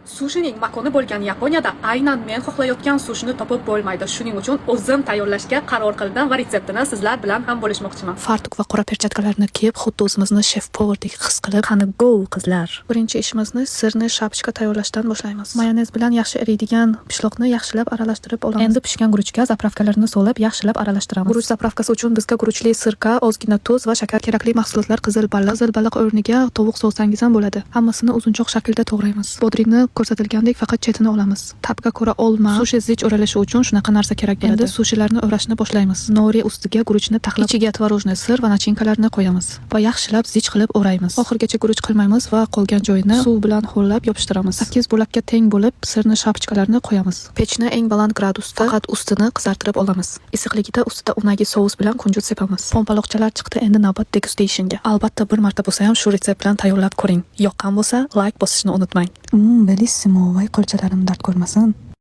Sushining makoni bo'lgan Yaponiyada aynan men xohlayotgan sushini topib bo'lmaydi. Shuning uchun o'zim tayyorlashga qaror qildim va retseptini sizlar bilan ham bo'lishmoqchiman. Fartuk va qora perchatkalarni kiyib, xuddi o'zimizni chef povardek his qilib, qani go qizlar. Birinchi ishimizni sirni shapchka tayyorlashdan boshlaymiz. Mayonez bilan yaxshi eriydigan pishloqni yaxshilab aralashtirib olamiz. Endi pishgan guruchga zapravkalarni solib, yaxshilab aralashtiramiz. Guruch zapravkasi uchun bizga guruchli sirka, ozgina tuz va shakar kerakli mahsulotlar qizil baliq o'rniga tovuq solsangiz ham bo'ladi. Hammasini uzunchoq shaklda to'g'raymiz. Bodringni ko'rsatilgandek faqat chetini olamiz. Tabga ko'ra olma, sushi zich o'ralishi uchun shunaqa narsa kerak bo'ladi. Endi sushilarni o'rashni boshlaymiz. Nori ustiga guruchni taxlab, ichiga tvorojniy sir va nachinkalarni qo'yamiz va yaxshilab zich qilib o'raymiz. Oxirgacha guruch qilmaymiz va qolgan joyini suv bilan ho'llab yopishtiramiz. 8 bo'lakka teng bo'lib, sirni shapchkalarni qo'yamiz. Pechni eng baland gradusda faqat ustini qizartirib olamiz. Issiqligida ustida unagi sous bilan kunjut sepamiz. Pompaloqchalar chiqdi, endi navbat degustationga. Albatta bir marta bo'lsa ham shu retsept bilan tayyorlab ko'ring. Yoqqan bo'lsa, like bosishni unutmang. Bellissimo, voy qo'lchalarim dard ko'rmasin.